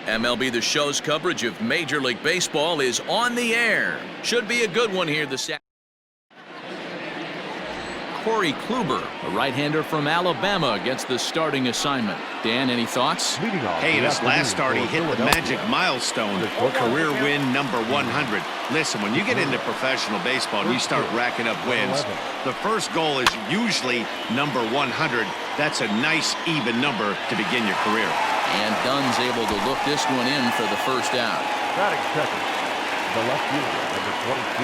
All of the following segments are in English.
MLB The Show's coverage of Major League Baseball is on the air. Should be a good one here this afternoon. Corey Kluber, a right-hander from Alabama, gets the starting assignment. Dan, any thoughts? Hey, in his last start, he hit the magic milestone, career win number 100. Listen, when you get into professional baseball and you start racking up wins, the first goal is usually number 100. That's a nice, even number to begin your career. And Dunn's able to look this one in for the first out. Batting second, the left fielder, number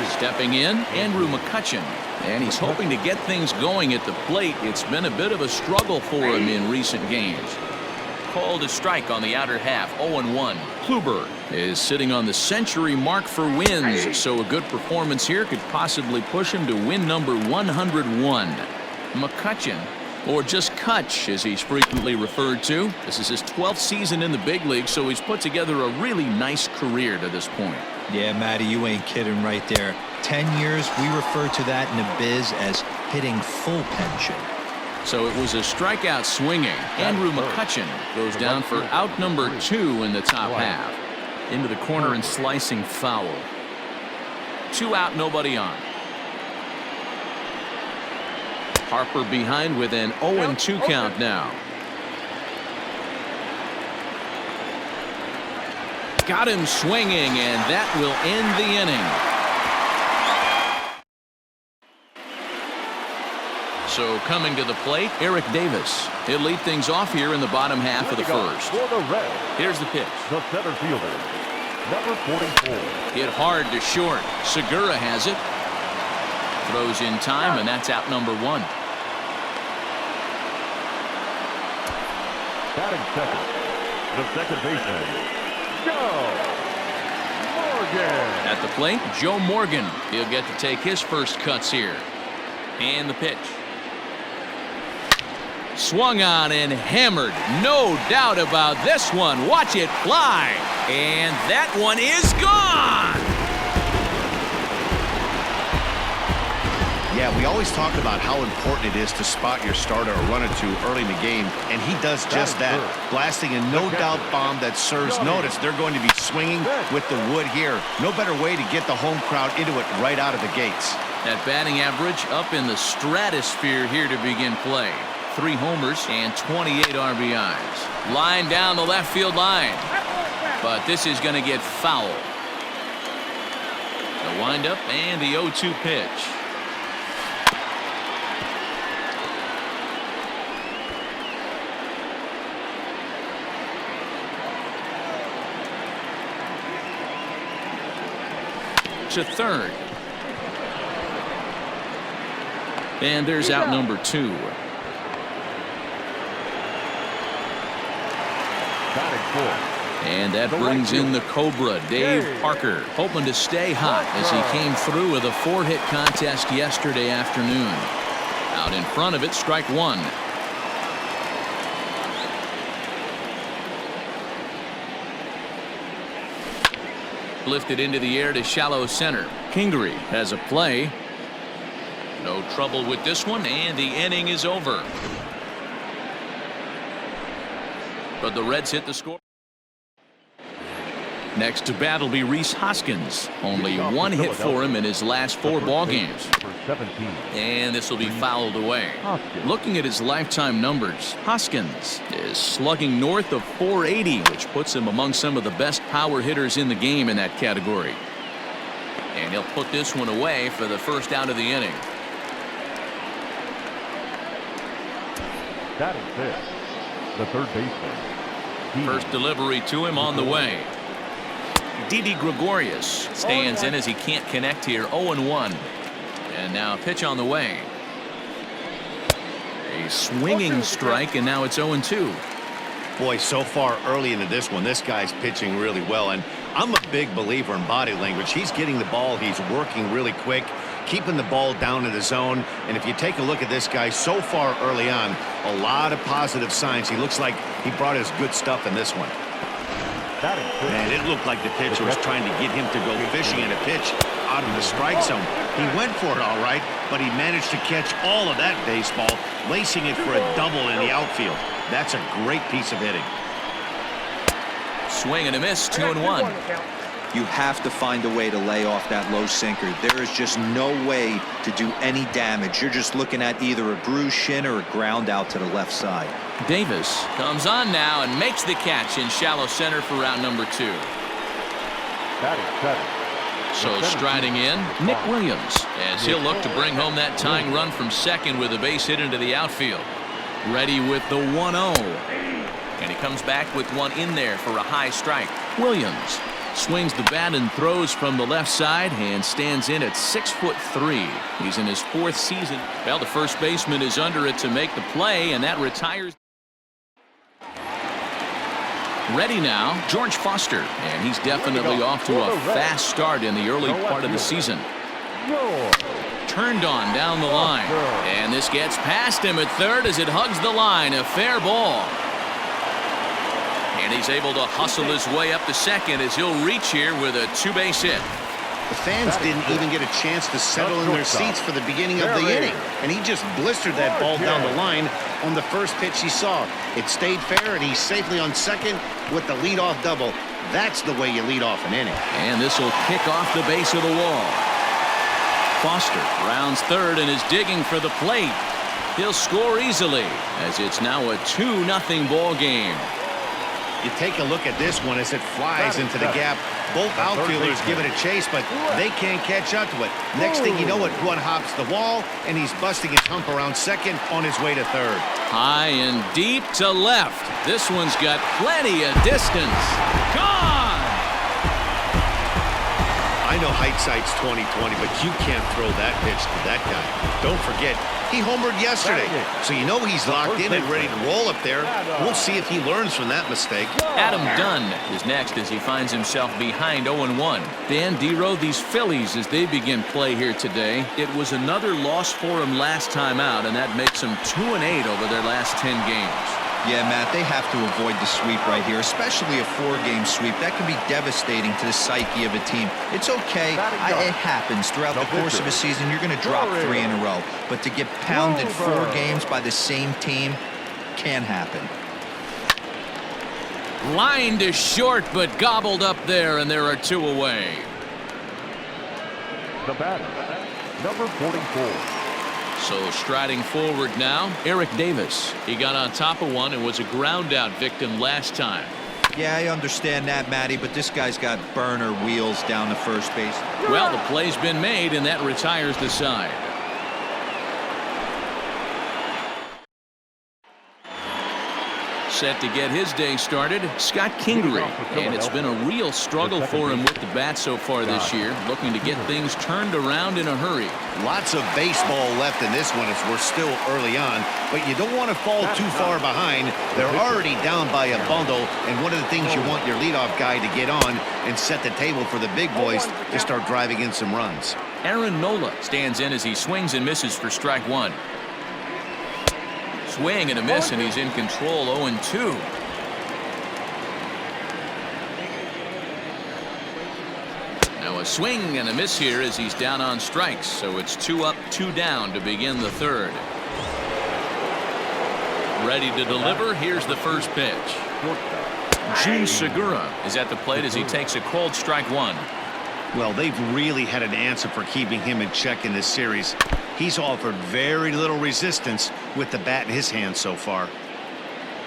22. Stepping in, Andrew McCutchen. And he's hoping to get things going at the plate. It's been a bit of a struggle for him in recent games. Called a strike on the outer half, 0-1. Kluber is sitting on the century mark for wins, so a good performance here could possibly push him to win number 101. McCutchen, or just Kutch as he's frequently referred to. This is his 12th season in the big league, so he's put together a really nice career to this point. Yeah, Matty, you ain't kidding right there. 10 years, we refer to that in the biz as hitting full pension. So it was a strikeout swinging. Andrew McCutchen goes down for out number 2 in the top half. Into the corner and slicing foul. 2 out, nobody on. Harper behind with an 0-2 count now. Got him swinging, and that will end the inning. So coming to the plate, Eric Davis. He'll lead things off here in the bottom half of the first. For the Reds, here's the pitch. the center fielder, number 44. Hit hard to short. Segura has it. Throws in time, and that's out number 1. Batting second, the second baseman, Joe Morgan. At the plate, Joe Morgan. He'll get to take his first cuts here. And the pitch. Swung on and hammered. No doubt about this one. Watch it fly. And that one is gone. Yeah, we always talk about how important it is to spot your starter or run or two early in the game, and he does just that, blasting a no-doubt bomb that serves notice. They're going to be swinging with the wood here. No better way to get the home crowd into it right out of the gates. That batting average up in the stratosphere here to begin play. 3 homers and 28 RBIs. Line down the left field line. But this is going to get foul. The windup and the 0-2 pitch. To third. And there's out number 2. And that brings in the Cobra, Dave Parker, hoping to stay hot as he came through with a 4-hit contest yesterday afternoon. Out in front of it, strike 1. Lifted into the air to shallow center. Kingery has a play. No trouble with this one, and the inning is over. But the Reds hit the score. Next to bat will be Rhys Hoskins. Only 1 hit for him in his last 4 ball games. And this will be fouled away. Looking at his lifetime numbers, Hoskins is slugging north of 480, which puts him among some of the best power hitters in the game in that category. And he'll put this one away for the first out of the inning. That is it. The third baseman. First delivery to him on the way. Didi Gregorius stands in as he can't connect here. 0-1. And now a pitch on the way. A swinging strike, and now it's 0-2. Boy, so far early into this one, this guy's pitching really well, and I'm a big believer in body language. He's getting the ball. He's working really quick, keeping the ball down in the zone. And if you take a look at this guy so far early on, a lot of positive signs. He looks like he brought his good stuff in this one. Man, it looked like the pitcher was trying to get him to go fishing in a pitch out of the strike zone. He went for it all right, but he managed to catch all of that baseball, lacing it for a double in the outfield. That's a great piece of hitting. Swing and a miss, 2-1. You have to find a way to lay off that low sinker. There is just no way to do any damage. You're just looking at either a bruised shin or a ground out to the left side. Davis comes on now and makes the catch in shallow center for round number 2. So striding in, Nick Williams, as he'll look to bring home that tying run from second with a base hit into the outfield. Ready with the 1-0. And he comes back with one in there for a high strike. Williams swings the bat and throws from the left side and stands in at 6'3". He's in his 4th season. Well, the first baseman is under it to make the play, and that retires. Ready now, George Foster, and he's definitely off to a fast start in the early part of the season. Turned on down the line, and this gets past him at third as it hugs the line. A fair ball. And he's able to hustle his way up to second as he'll reach here with a 2-base hit. The fans didn't even get a chance to settle in their seats for the beginning of the inning, and he just blistered that ball down the line on the first pitch he saw. It stayed fair, and he's safely on second with the leadoff double. That's the way you lead off an inning. And this will kick off the base of the wall. Foster rounds third and is digging for the plate. He'll score easily as it's now a 2-0 ball game. You take a look at this one as it flies into the gap. Both outfielders give it a chase, but they can't catch up to it. Next thing you know it, one hops the wall, and he's busting his hump around second on his way to third. High and deep to left. This one's got plenty of distance. Gone! I know hindsight's 20/20, but you can't throw that pitch to that guy. Don't forget, he homered yesterday, so you know he's locked in and ready to roll up there. We'll see if he learns from that mistake. Adam Dunn is next as he finds himself behind 0-1. Dan Dero, these Phillies, as they begin play here today, it was another loss for them last time out, and that makes them 2-8 over their last 10 games. Yeah, Matt, they have to avoid the sweep right here, especially a 4-game sweep. That can be devastating to the psyche of a team. It's okay. It happens. Throughout the course of a season, you're going to drop 3 in a row. But to get pounded 4 games by the same team can happen. Line to short, but gobbled up there, and there are 2 away. The batter, number 44. So striding forward now, Eric Davis. He got on top of one and was a ground out victim last time. Yeah, I understand that, Matty, but this guy's got burner wheels down the first base. Well, the play's been made, and that retires the side. Set to get his day started, Scott Kingery, and it's been a real struggle for him with the bat so far this year, looking to get things turned around in a hurry. Lots of baseball left in this one as we're still early on, but you don't want to fall too far behind. They're already down by a bundle, and one of the things you want your leadoff guy to get on and set the table for the big boys to start driving in some runs. Aaron Nola stands in as he swings and misses for strike 1. Swing and a miss, and he's in control. 0-2. Now a swing and a miss here as he's down on strikes, so it's 2 up, 2 down to begin the third. Ready to deliver. Here's the first pitch. Jun Segura is at the plate as he takes a called strike 1. Well, they've really had an answer for keeping him in check in this series. He's offered very little resistance with the bat in his hand so far.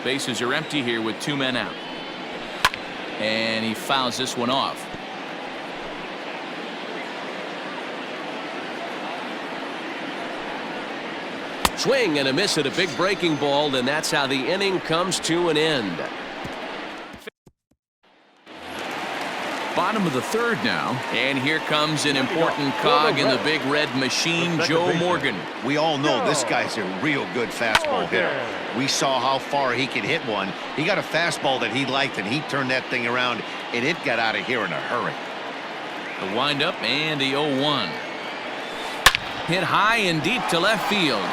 Bases are empty here with 2 men out. And he fouls this one off. Swing and a miss at a big breaking ball, and that's how the inning comes to an end. Bottom of the third now, and here comes an important cog in the big red machine, Joe Morgan. We all know this guy's a real good fastball hitter. We saw how far he could hit one. He got a fastball that he liked, and he turned that thing around, and it got out of here in a hurry. The windup and the 0-1. Hit high and deep to left field.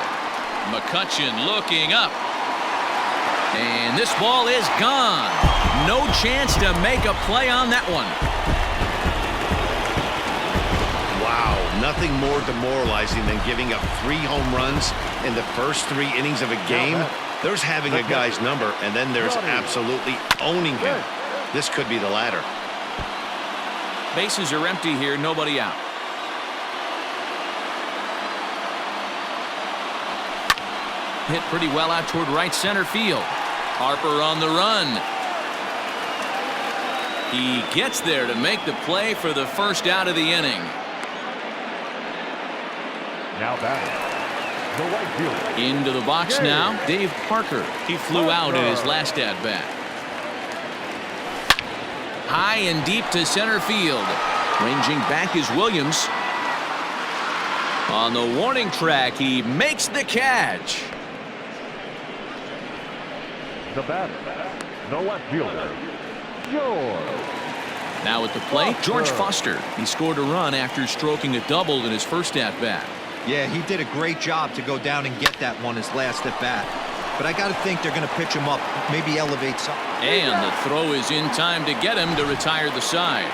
McCutchen looking up. And this ball is gone. No chance to make a play on that one. Wow, nothing more demoralizing than giving up 3 home runs in the first 3 innings of a game. There's having a guy's number, and then there's absolutely owning him. This could be the latter. Bases are empty here, nobody out. Hit pretty well out toward right center field. Harper on the run. He gets there to make the play for the first out of the inning. Now batting, the right fielder. Into the box now, Dave Parker. He flew out in his last at bat. High and deep to center field. Ranging back is Williams. On the warning track, he makes the catch. The batter, the left fielder, George. Now at the plate, George Foster. He scored a run after stroking a double in his first at bat. Yeah, he did a great job to go down and get that one his last at bat. But I got to think they're going to pitch him up, maybe elevate some. And the throw is in time to get him to retire the side.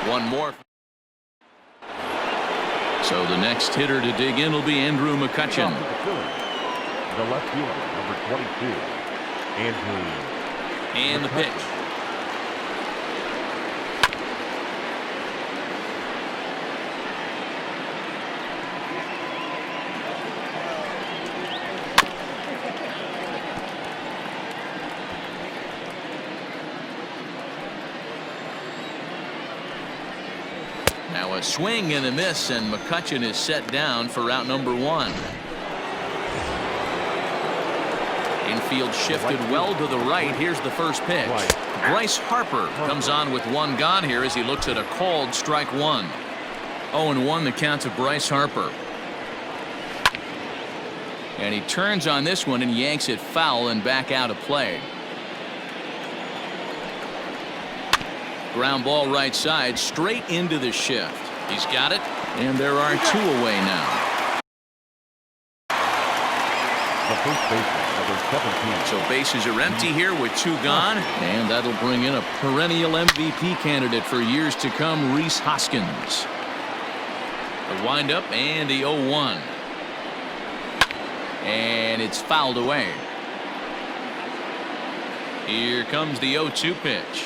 One more. So the next hitter to dig in will be Andrew McCutchen. The left fielder, number 22, Andrew. And the pitch. Now a swing and a miss, and McCutchen is set down for out number one. Infield shifted well to the right. Here's the first pitch. Bryce Harper comes on with one gone here as he looks at a called strike one. 0-1 the count to Bryce Harper. And he turns on this one and yanks it foul and back out of play. Ground ball right side straight into the shift. He's got it, and there are two away now. The first baseman, number 17. So bases are empty here with two gone, and that'll bring in a perennial MVP candidate for years to come, Rhys Hoskins. The windup and the 0-1. And it's fouled away. Here comes the 0-2 pitch.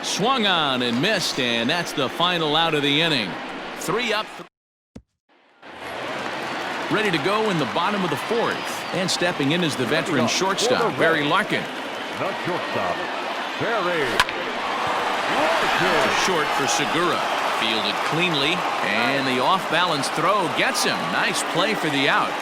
Swung on and missed, and that's the final out of the inning. 3 up. Ready to go in the bottom of the fourth. And stepping in is the veteran shortstop, Barry Larkin. The shortstop, Barry To short for Segura. Fielded cleanly, and the off-balance throw gets him. Nice play for the out.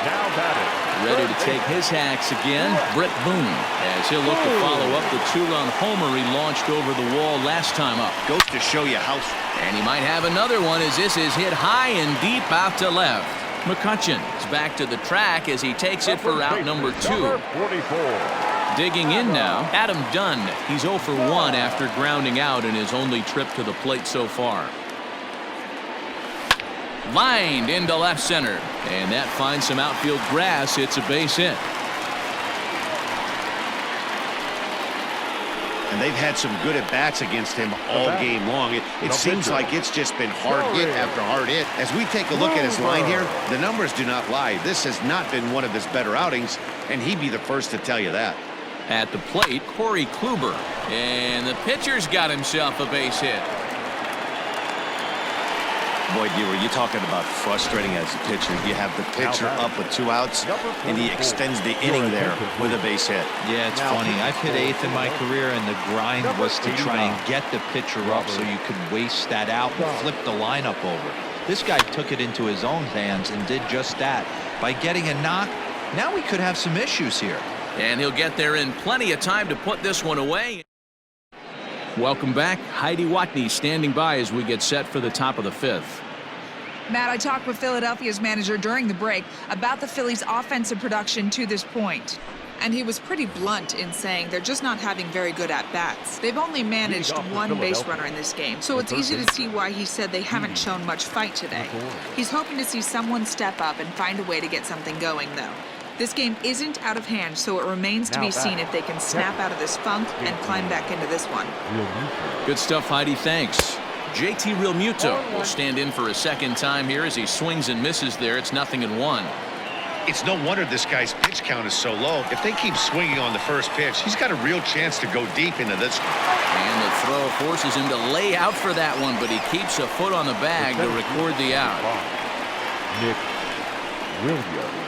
Now batting. Ready to take his hacks again, Brett Boone, as he'll look to follow up the two-run homer he launched over the wall last time up. Goes to show you how. And he might have another one as this is hit high and deep out to left. McCutchen is back to the track as he takes it for out number 2. Number 44. Digging in now, Adam Dunn. He's 0 for 1 after grounding out in his only trip to the plate so far. Lined into left center, and that finds some outfield grass. It's a base hit. And they've had some good at-bats against him all game long. It seems like it's just been hard hit after hard hit. As we take a look at his line here, the numbers do not lie. This has not been one of his better outings, and he'd be the first to tell you that. At the plate, Corey Kluber, and the pitcher's got himself a base hit. Boy, you're talking about frustrating as a pitcher. You have the pitcher up with 2 outs, and he extends the inning there with a base hit. Yeah, it's funny. I've hit 8th in my career, and the grind was to try and get the pitcher up so you could waste that out and flip the lineup over. This guy took it into his own hands and did just that. By getting a knock, now we could have some issues here. And he'll get there in plenty of time to put this one away. Welcome back. Heidi Watney standing by as we get set for the top of the 5th. Matt, I talked with Philadelphia's manager during the break about the Phillies' offensive production to this point. And he was pretty blunt in saying they're just not having very good at-bats. They've only managed one base runner in this game, so it's easy to see why he said they haven't shown much fight today. He's hoping to see someone step up and find a way to get something going, though. This game isn't out of hand, so it remains to be seen if they can snap out of this funk and climb back into this one. Good stuff, Heidi. Thanks. JT Realmuto will stand in for a second time here as he swings and misses there. It's 0-1. It's no wonder this guy's pitch count is so low. If they keep swinging on the first pitch, he's got a real chance to go deep into this. And the throw forces him to lay out for that one, but he keeps a foot on the bag to record the out. Nick Williams.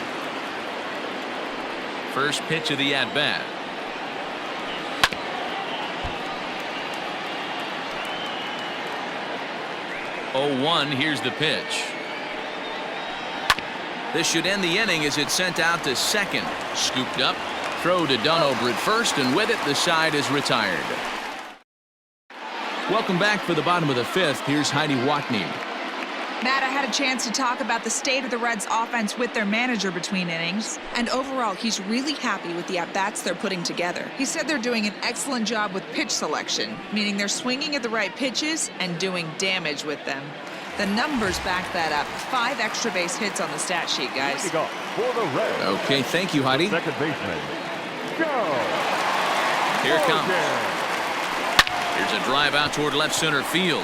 First pitch of the at-bat. Oh, 1, here's the pitch. This should end the inning as it's sent out to second. Scooped up, throw to Dunn over at first, and with it, the side is retired. Welcome back for the bottom of the 5th. Here's Heidi Watney. Matt, I had a chance to talk about the state of the Reds offense with their manager between innings, and overall he's really happy with the at-bats they're putting together. He said they're doing an excellent job with pitch selection, meaning they're swinging at the right pitches and doing damage with them. The numbers back that up. 5 extra base hits on the stat sheet, guys. For the Reds. Okay, thank you, Heidi. Second baseman, go. Here it comes. Here's a drive out toward left center field.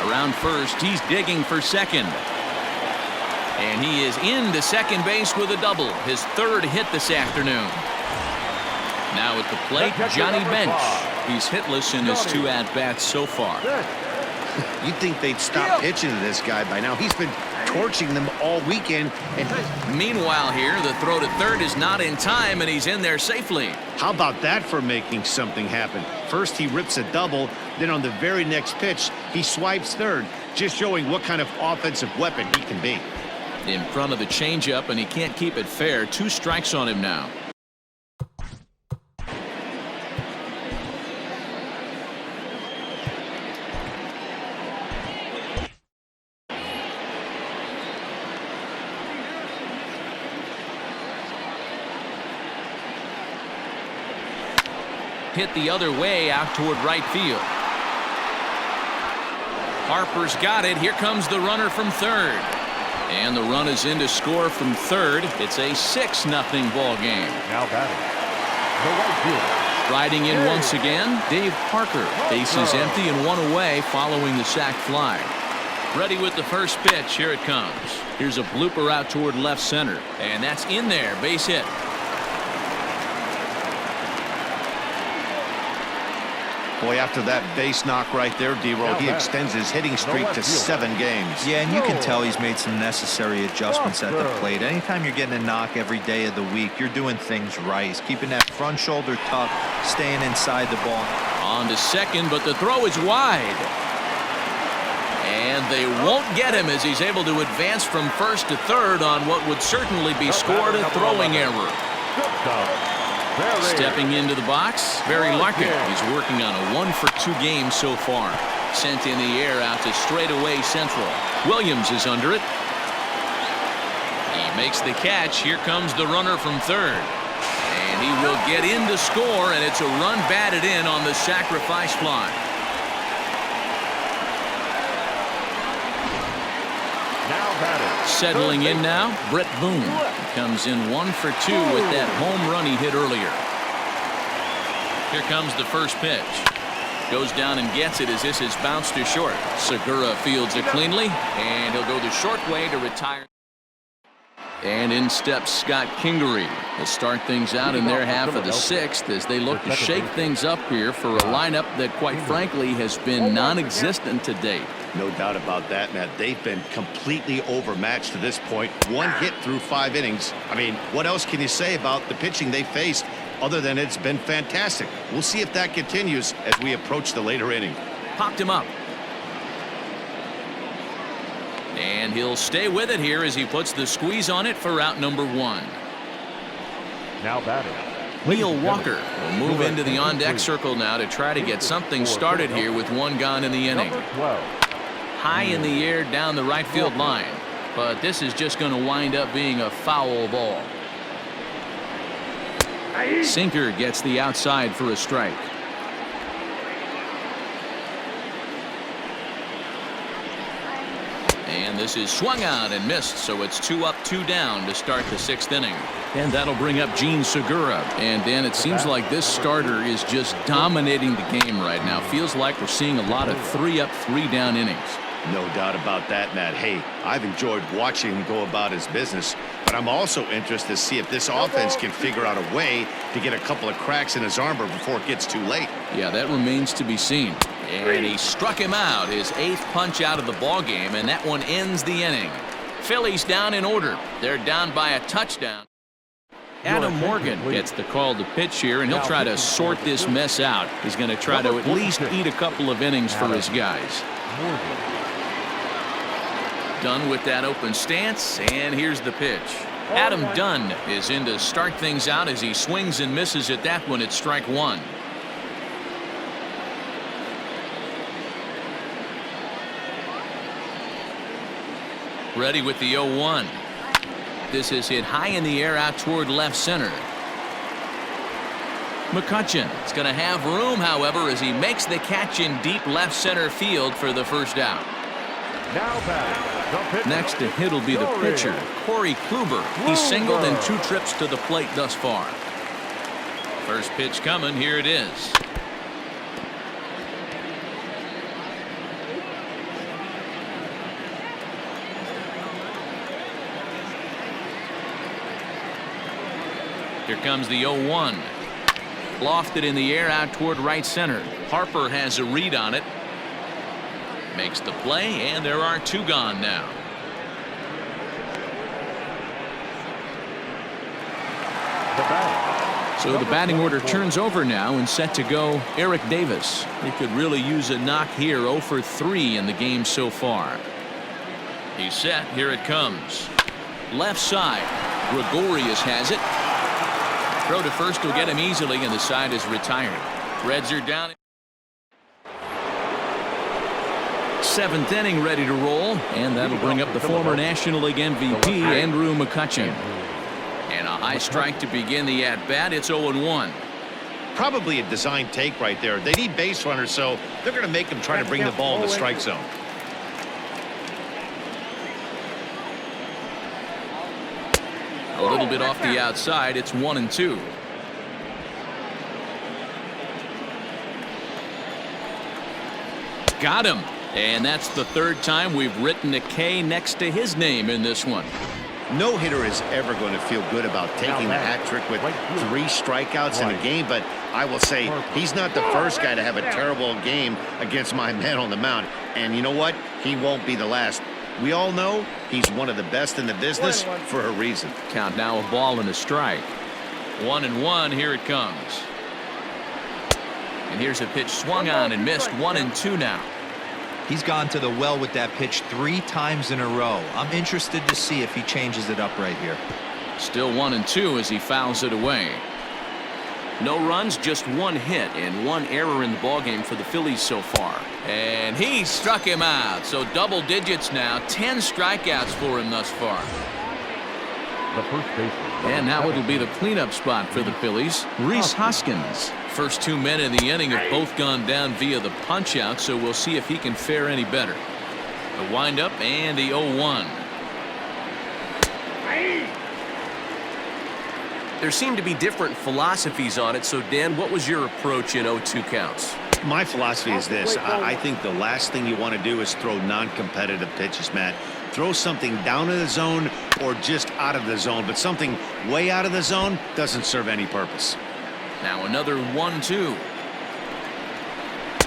Around first, he's digging for second. And he is into second base with a double. His 3rd hit this afternoon. Now at the plate, Johnny Bench. He's hitless in his 2 at-bats so far. You'd think they'd stop pitching to this guy by now. He's been torching them all weekend. And meanwhile here, the throw to third is not in time, and he's in there safely. how about that for making something happen? First he rips a double, then on the very next pitch he swipes third, just showing what kind of offensive weapon he can be. In front of the changeup, and he can't keep it fair. 2 strikes on him now. Hit the other way out toward right field. Harper's got it. Here comes the runner from third. And the run is in to score from third. It's a 6-0 ball game. Now batting, the right fielder. Riding in once again, Dave Parker. Base is empty and 1 away following the sac fly. Ready with the first pitch. Here it comes. Here's a blooper out toward left center. And that's in there. Base hit. Boy, after that base knock right there, D-Roll, he extends his hitting streak to 7 games. Yeah, and you can tell he's made some necessary adjustments at the plate. Anytime you're getting a knock every day of the week, you're doing things right. He's keeping that front shoulder tucked, staying inside the ball. On to second, but the throw is wide. And they won't get him as he's able to advance from first to third on what would certainly be scored a throwing error. Stepping into the box, Barry Larkin. He's working on a 1-for-2 game so far. Sent in the air out to straightaway central. Williams is under it. He makes the catch. Here comes the runner from third. And he will get in to score, and it's a run batted in on the sacrifice fly. Settling in now, Brett Boone. Comes in 1-for-2 with that home run he hit earlier. Here comes the first pitch. Goes down and gets it as this is bounced to short. Segura fields it cleanly, and he'll go the short way to retire. And in steps Scott Kingery to start things out in their half of the 6th as they look to shake things up here for a lineup that, quite frankly, has been non-existent to date. No doubt about that, Matt. They've been completely overmatched to this point. 1 hit through 5 innings. I mean, what else can you say about the pitching they faced other than it's been fantastic? We'll see if that continues as we approach the later inning. Popped him up. And he'll stay with it here as he puts the squeeze on it for out number 1. Now batting, Neil Walker will move into the on-deck circle now to try to get something started here with 1 gone in the inning. number 12. High in the air down the right field line, but this is just going to wind up being a foul ball. Sinker gets the outside for a strike. And this is swung out and missed, so it's 2 up, 2 down to start the 6th inning. And that'll bring up Gene Segura. And Dan, it seems like this starter is just dominating the game right now. Feels like we're seeing a lot of 3 up, 3 down innings. No doubt about that, Matt. Hey, I've enjoyed watching him go about his business, but I'm also interested to see if this offense can figure out a way to get a couple of cracks in his armor before it gets too late. Yeah, that remains to be seen. And he struck him out, his 8th punch out of the ball game, and that one ends the inning. Phillies down in order. They're down by a touchdown. Adam Morgan gets the call to pitch here, and he'll try to sort this mess out. He's going to try to at least eat a couple of innings for his guys. Dunn with that open stance, and here's the pitch. Adam Dunn is in to start things out as he swings and misses at that one at strike 1. Ready with the 0-1. This is hit high in the air out toward left center. McCutchen is going to have room, however, as he makes the catch in deep left center field for the first out. Next to hit will be the pitcher, Corey Kluber. He's singled in 2 trips to the plate thus far. First pitch coming. Here it is. Here comes the 0-1. Lofted in the air out toward right center. Harper has a read on it. Makes the play, and there are 2 gone now. So the batting order turns over now, and set to go Eric Davis. He could really use a knock here. 0 for 3 in the game so far. He's set. Here it comes. Left side. Gregorius has it. Throw to first will get him easily, and the side is retired. Reds are down. 7th inning ready to roll, and that'll bring up the former National League MVP, Andrew McCutchen. And a high strike to begin the at-bat. It's 0-1. Probably a design take right there. They need base runners, so they're going to make him try to bring the ball in the strike zone. A little bit off the outside. It's 1-2. Got him. And that's the 3rd time we've written a K next to his name in this one. No hitter is ever going to feel good about taking the hat trick with 3 strikeouts in a game, but I will say he's not the first guy to have a terrible game against my man on the mound. And you know what? He won't be the last. We all know he's one of the best in the business for a reason. Count now, a ball and a strike. 1-1. Here it comes. And here's a pitch swung on and missed. 1-2 now. He's gone to the well with that pitch 3 times in a row. I'm interested to see if he changes it up right here. Still 1-2 as he fouls it away. No runs, just 1 hit and 1 error in the ballgame for the Phillies so far. And he struck him out. So double digits now. 10 strikeouts for him thus far. And now it'll be the cleanup spot for the Phillies. Rhys Hoskins. First 2 men in the inning have both gone down via the punch out, so we'll see if he can fare any better. The windup and the 0-1. There seem to be different philosophies on it. So, Dan, what was your approach in 0-2 counts? My philosophy is this. I think the last thing you want to do is throw non-competitive pitches, Matt. Throw something down in the zone or just out of the zone, but something way out of the zone doesn't serve any purpose. Now another 1-2.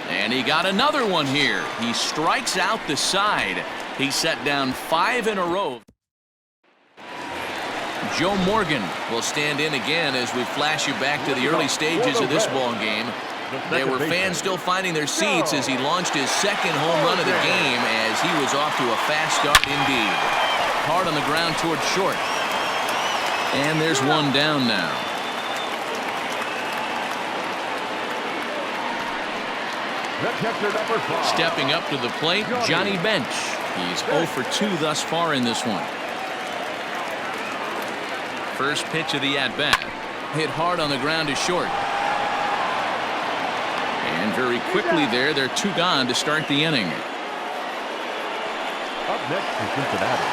And he got another one here. He strikes out the side. He set down 5 in a row. Joe Morgan will stand in again as we flash you back to the early stages of this ball game. There were fans still finding their seats as he launched his 2nd home run of the game as he was off to a fast start indeed. Hard on the ground toward short. And there's 1 down now. Stepping up to the plate, Johnny Bench. He's 0 for 2 thus far in this one. First pitch of the at-bat. Hit hard on the ground to short. And very quickly there, they're 2 gone to start the inning. Up next is Cincinnati.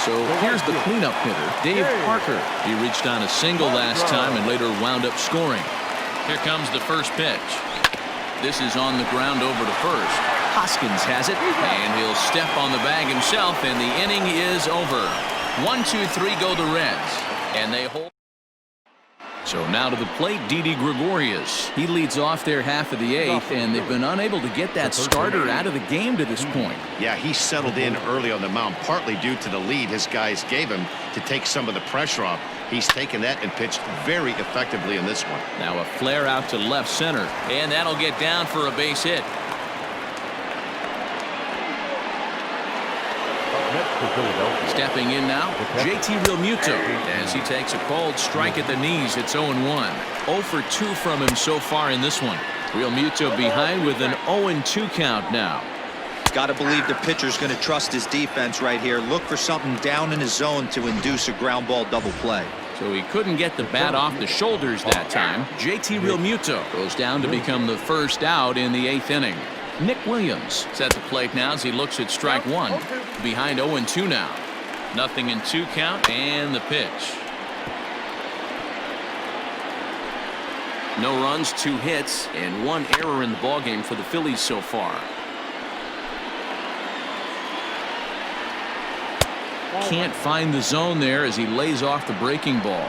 So here's the cleanup hitter, Dave Parker. He reached on a single last time and later wound up scoring. Here comes the first pitch. This is on the ground over to first. Hoskins has it, and he'll step on the bag himself, and the inning is over. 1, 2, 3 go the Reds, and they hold. So now to the plate, Didi Gregorius. He leads off their half of the 8th, and they've been unable to get that starter out of the game to this point. Yeah, he settled in early on the mound, partly due to the lead his guys gave him to take some of the pressure off. He's taken that and pitched very effectively in this one. Now a flare out to left center, and that'll get down for a base hit. Stepping in now, JT Realmuto as he takes a called strike at the knees. It's 0-1. 0 for 2 from him so far in this one. Realmuto behind with an 0-2 count now. Got to believe the pitcher's going to trust his defense right here. Look for something down in his zone to induce a ground ball double play. So he couldn't get the bat off the shoulders that time. JT Realmuto goes down to become the first out in the 8th inning. Nick Williams is at the plate now as he looks at strike 1. Behind 0-2 now. 0-2 count, and the pitch. No runs, 2 hits, and 1 error in the ballgame for the Phillies so far. Can't find the zone there as he lays off the breaking ball.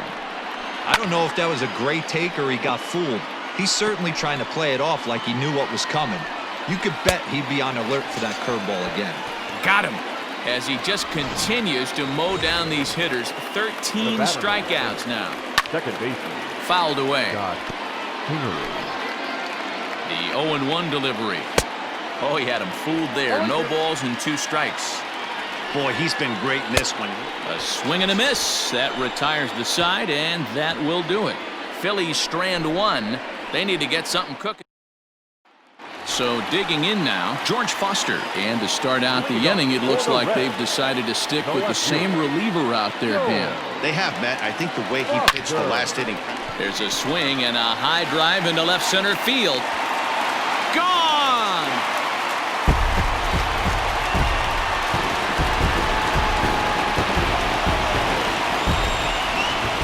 I don't know if that was a great take or he got fooled. He's certainly trying to play it off like he knew what was coming. You could bet he'd be on alert for that curveball again. Got him. As he just continues to mow down these hitters. 13 strikeouts now. Second baseman. Fouled away. The The 0-1 delivery. Oh, he had him fooled there. No balls and 2 strikes. Boy, he's been great in this one. A swing and a miss. That retires the side, and that will do it. Phillies strand 1. They need to get something cooking. So digging in now, George Foster. And to start out the inning, it looks like they've decided to stick with the same reliever out there, Dan. They have, Matt. I think the way he pitched the last inning. There's a swing and a high drive into left center field. Gone!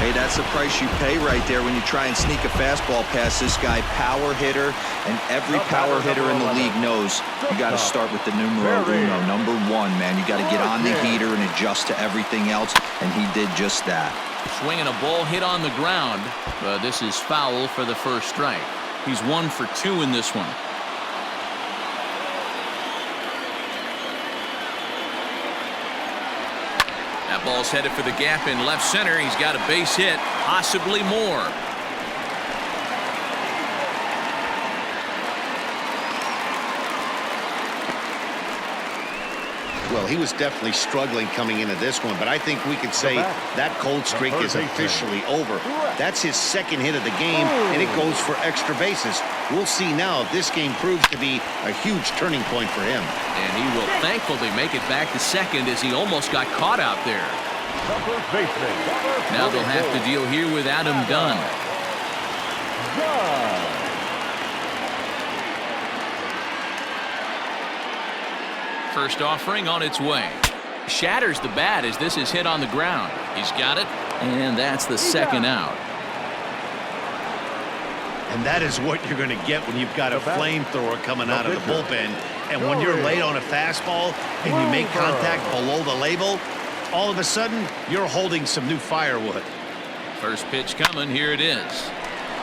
Hey, that's the price you pay right there when you try and sneak a fastball past this guy. Power hitter, and every power hitter in the league knows you got to start with the numero uno, number 1, man. You got to get on the heater and adjust to everything else, and he did just that. Swinging a ball hit on the ground, but this is foul for the first strike. He's 1 for 2 in this one. That ball's headed for the gap in left center. He's got a base hit, possibly more. Well, he was definitely struggling coming into this one, but I think we could say that cold streak is officially over. That's his 2nd hit of the game, and it goes for extra bases. We'll see now if this game proves to be a huge turning point for him. And he will thankfully make it back to second as he almost got caught out there. Now they'll have to deal here with Adam Dunn. First offering on its way. Shatters the bat as this is hit on the ground. He's got it, and that's the 2nd out. And that is what you're going to get when you've got a flamethrower coming out of the bullpen. And when you're late on a fastball and you make contact below the label, all of a sudden you're holding some new firewood. First pitch coming. Here it is.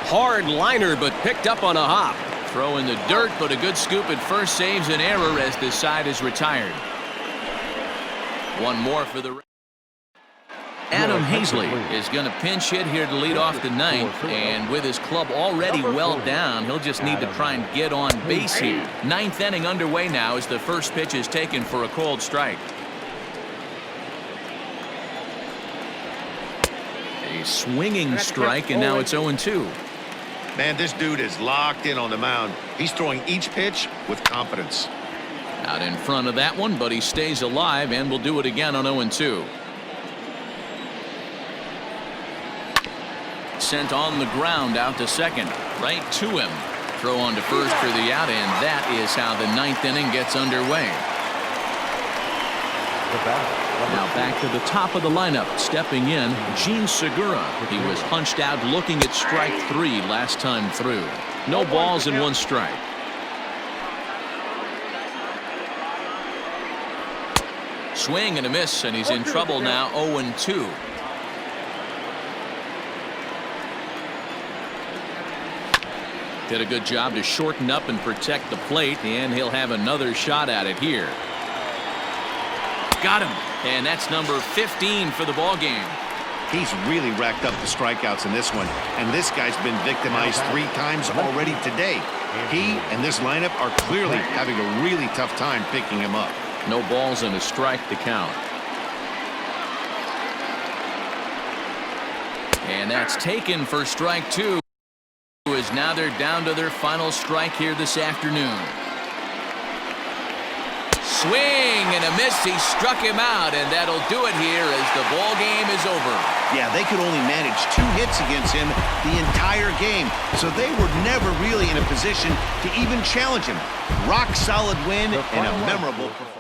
Hard liner, but picked up on a hop. Throw in the dirt, but a good scoop at first saves an error as this side is retired. One more for the... Adam Hazley is going to pinch hit here to lead off the 9th, and with his club already well down, he'll just need to try and get on base here. 9th inning underway now as the first pitch is taken for a called strike. A swinging strike, and now it's 0-2. Man, this dude is locked in on the mound. He's throwing each pitch with confidence. Out in front of that one, but he stays alive and will do it again on 0-2. Sent on the ground out to second. Right to him. Throw on to first for the out, and that is how the 9th inning gets underway. Now back to the top of the lineup. Stepping in, Gene Segura. He was punched out looking at strike 3 last time through. No balls and 1 strike. Swing and a miss, and he's in trouble now. 0-2. Did a good job to shorten up and protect the plate, and he'll have another shot at it here. Got him, and that's number 15 for the ball game. He's really racked up the strikeouts in this one, and this guy's been victimized 3 times already today. He and this lineup are clearly having a really tough time picking him up. No balls and a strike to count. And that's taken for strike 2. As now they're down to their final strike here this afternoon. Swing and a miss. He struck him out, and that'll do it here as the ball game is over. Yeah, they could only manage 2 hits against him the entire game, so they were never really in a position to even challenge him. Rock solid win and a memorable performance.